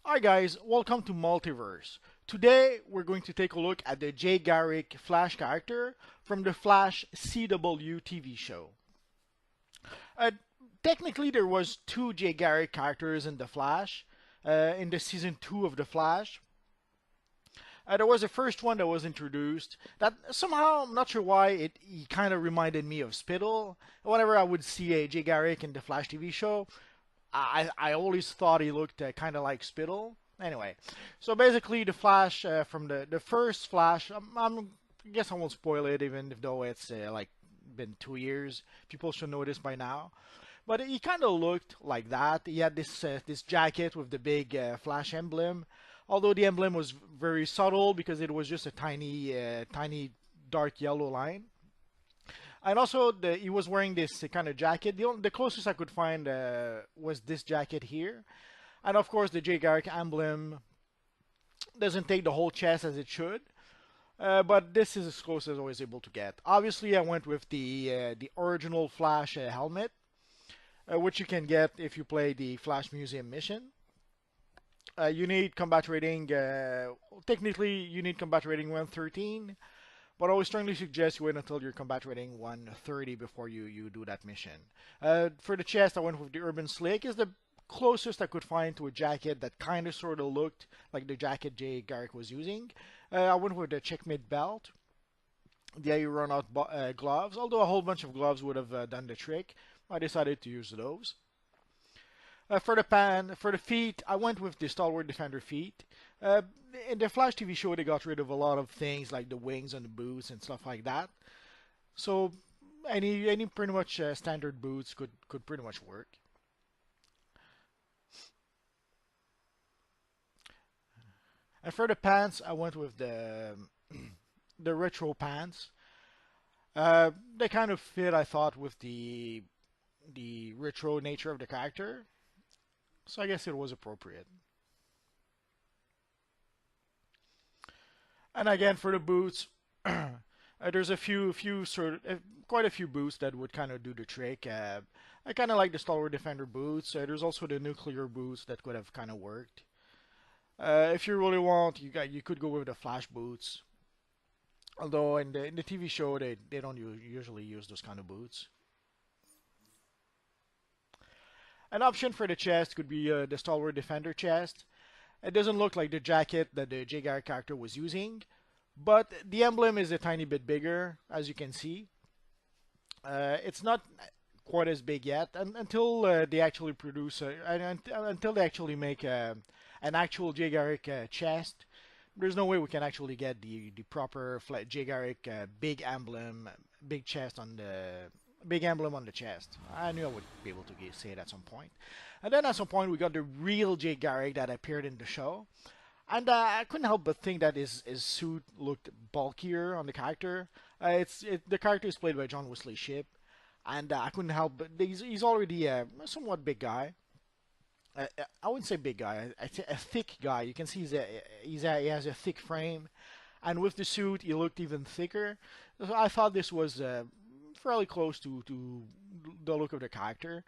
Hi guys, welcome to Multiverse. Today we're going to take a look at the Jay Garrick Flash character from the Flash CW TV show. Uh, Technically there was two Jay Garrick characters in the Flash, in the season 2 of the Flash. There was the first one that was introduced that somehow, I'm not sure why, he kind of reminded me of Spittle. Whenever I would see a Jay Garrick in the Flash TV show, I always thought he looked kind of like Spittle. Anyway, so basically the Flash from the first Flash, I guess I won't spoil it even though it's like been 2 years. People should know this by now. But he kind of looked like that. He had this jacket with the big Flash emblem, although the emblem was very subtle because it was just a tiny dark yellow line. And also, he was wearing this kind of jacket. The closest I could find was this jacket here. And of course, the Jay Garrick emblem doesn't take the whole chest as it should. But this is as close as I was able to get. Obviously, I went with the original Flash helmet, which you can get if you play the Flash Museum mission. You need combat rating. Technically, you need combat rating 113. But I would strongly suggest you wait until your combat rating 130 before you do that mission. For the chest, I went with the Urban Slick. Is the closest I could find to a jacket that kind of sort of looked like the jacket Jay Garrick was using. I went with the Checkmate belt, the Aeronaut gloves. Although a whole bunch of gloves would have done the trick, I decided to use those. For the feet, I went with the Stalwart Defender feet. Uh, in the Flash TV show, they got rid of a lot of things like the wings and the boots and stuff like that. So any pretty much standard boots could pretty much work. And for the pants, I went with the retro pants. They kind of fit, I thought, with the retro nature of the character. So I guess it was appropriate. And again, for the boots, there's quite a few boots that would kind of do the trick. I kind of like the Stalwart Defender boots. There's also the nuclear boots that could have kind of worked. If you really want, you could go with the Flash boots. Although in the TV show they don't usually use those kind of boots. An option for the chest could be the Stalwart Defender chest. It doesn't look like the jacket that the Jay Garrick character was using, but the emblem is a tiny bit bigger, as you can see. It's not quite as big yet, until they actually until they actually make an actual Jay Garrick chest. There's no way we can actually get the proper Jay Garrick big chest on the big emblem on the chest. I knew I would be able to say it at some point. And then at some point we got the real Jay Garrick that appeared in the show. And I couldn't help but think that his suit looked bulkier on the character. The character is played by John Wesley Shipp, and I couldn't help but he's already a somewhat big guy. I wouldn't say big guy, a thick guy. You can see he has a thick frame, and with the suit he looked even thicker. So I thought this was fairly close to the look of the character.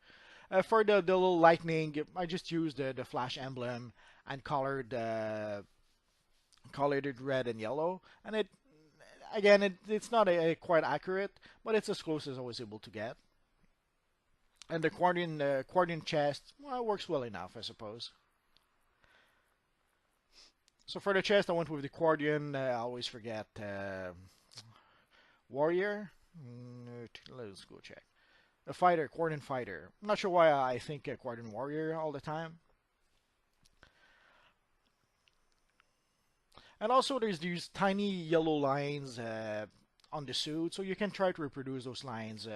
For the little lightning, I just used the Flash emblem and colored it red and yellow. And it's not quite accurate, but it's as close as I was able to get. And the Guardian chest, well, works well enough, I suppose. So for the chest, I went with the Guardian. I always forget Warrior. Let's go check. A fighter, Guardian fighter. I'm not sure why I think Guardian warrior all the time. And also, there's these tiny yellow lines on the suit, so you can try to reproduce those lines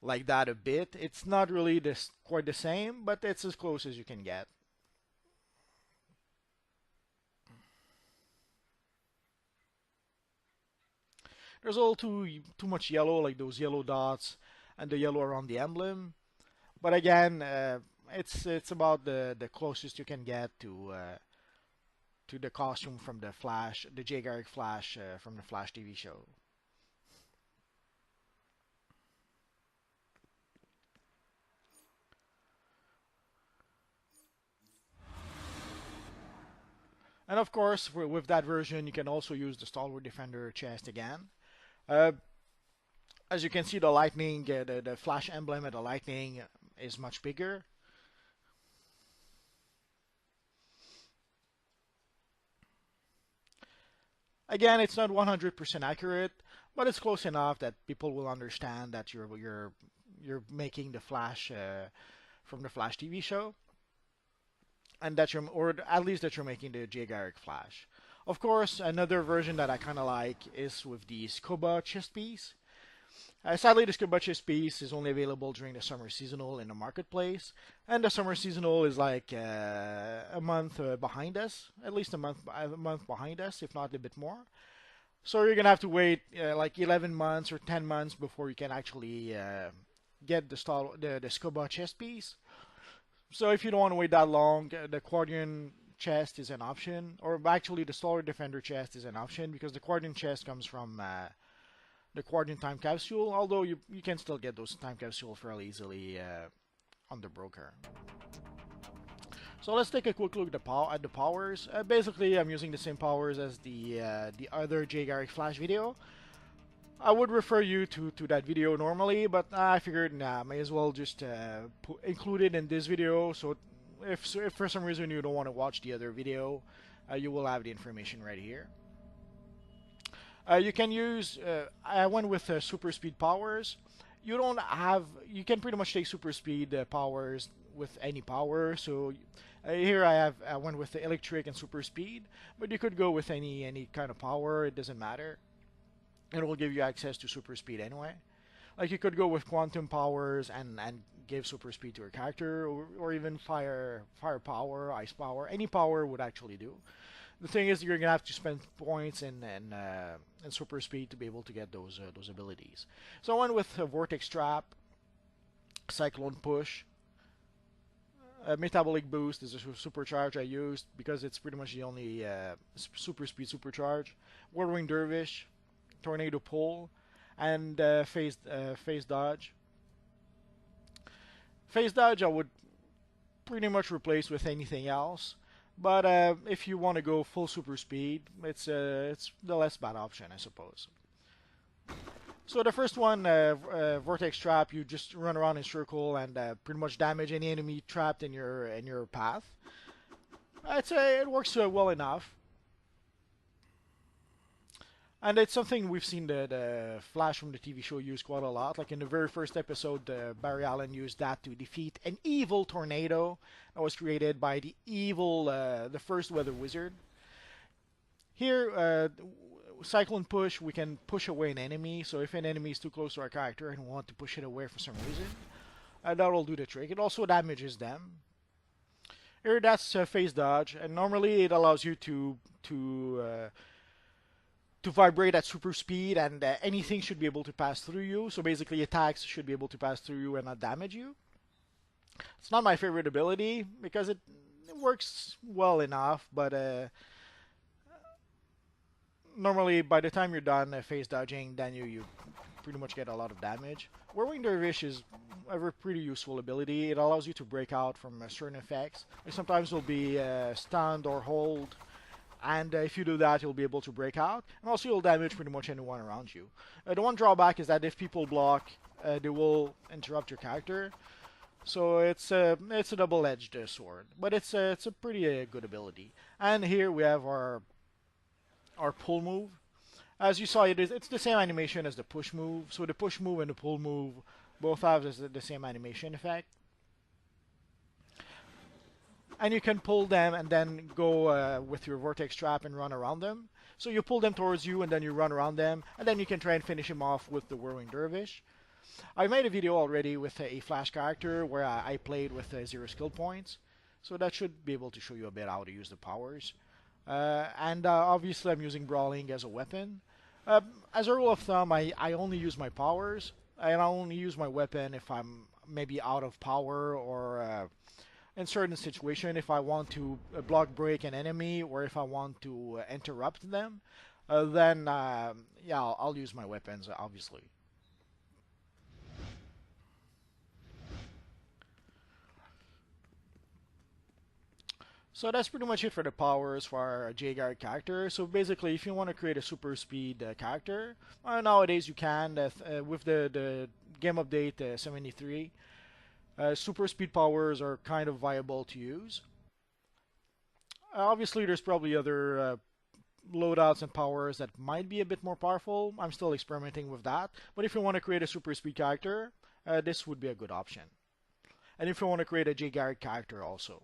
like that a bit. It's not really quite the same, but it's as close as you can get. There's a little too much yellow, like those yellow dots and the yellow around the emblem. But again, it's about the closest you can get to the costume from the Flash, the Jay Garrick Flash from the Flash TV show. And of course, with that version, you can also use the Stalwart Defender chest again. Uh, as you can see, the lightning, the flash emblem of the lightning is much bigger. Again, it's not 100% accurate, but it's close enough that people will understand that you're making the Flash from the Flash TV show, and that you're, or at least that you're making the Jay Garrick Flash. Of course, another version that I kind of like is with the Scuba chest piece. Sadly, the Scuba chest piece is only available during the summer seasonal in the marketplace, and the summer seasonal is like a month behind us, at least a month behind us, if not a bit more. So you're gonna have to wait like 11 months or 10 months before you can actually get the Scuba chest piece. So if you don't want to wait that long, the Quadrant chest is an option, or actually the Stalwart Defender chest is an option because the Quadrant chest comes from the Quadrant time capsule, although you can still get those time capsule fairly easily on the broker. So let's take a quick look at the powers. Basically, I'm using the same powers as the other Jay Garrick Flash video. I would refer you to that video normally, but I figured, nah, may as well just include it in this video. So if for some reason you don't want to watch the other video, you will have the information right here. You can use, I went with super speed powers. You can pretty much take super speed powers with any power. So here I went with the electric and super speed, but you could go with any kind of power. It doesn't matter. It will give you access to super speed anyway. Like you could go with quantum powers and give super speed to your character, or even fire power, ice power. Any power would actually do. The thing is, you're gonna have to spend points in super speed to be able to get those abilities. So I went with a Vortex Trap, Cyclone Push, Metabolic Boost is a supercharge I used because it's pretty much the only super speed supercharge. Whirlwind Dervish, Tornado Pull, and Phase Dodge. Phase Dodge I would pretty much replace with anything else. But if you want to go full super speed, it's the less bad option, I suppose. So the first one, Vortex Trap, you just run around in circle and pretty much damage any enemy trapped in your path. I'd say it works well enough. And it's something we've seen the Flash from the TV show use quite a lot. Like in the very first episode, Barry Allen used that to defeat an evil tornado that was created by the first Weather Wizard. Here, Cyclone Push, we can push away an enemy. So if an enemy is too close to our character and we want to push it away for some reason, that will do the trick. It also damages them. Here, that's Phase Dodge, and normally it allows you to vibrate at super speed, and anything should be able to pass through you. So basically attacks should be able to pass through you and not damage you. It's not my favorite ability because it works well enough, but normally by the time you're done phase dodging, then you pretty much get a lot of damage. Whirlwind Dervish is a pretty useful ability. It allows you to break out from certain effects. It sometimes will be stunned or hold. And if you do that, you'll be able to break out. And also, you'll damage pretty much anyone around you. The one drawback is that if people block, they will interrupt your character. So it's a double-edged sword. But it's a pretty good ability. And here we have our pull move. As you saw, it's the same animation as the push move. So the push move and the pull move both have the same animation effect. And you can pull them and then go with your Vortex Trap and run around them. So you pull them towards you and then you run around them. And then you can try and finish him off with the Whirlwind Dervish. I made a video already with a Flash character where I played with 0 skill points. So that should be able to show you a bit how to use the powers. And obviously I'm using Brawling as a weapon. As a rule of thumb, I only use my powers. And I only use my weapon if I'm maybe out of power or in certain situation, if I want to block break an enemy or if I want to interrupt them, then yeah, I'll use my weapons, obviously. So that's pretty much it for the powers for our Jay Garrick character. So basically, if you want to create a super speed character, nowadays you can with the game update 73. Super speed powers are kind of viable to use. Obviously, there's probably other loadouts and powers that might be a bit more powerful. I'm still experimenting with that. But if you want to create a super speed character, this would be a good option. And if you want to create a Jay Garrick character also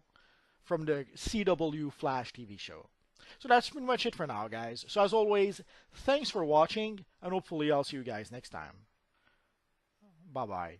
from the CW Flash TV show. So that's pretty much it for now, guys. So as always, thanks for watching, and hopefully I'll see you guys next time. Bye-bye.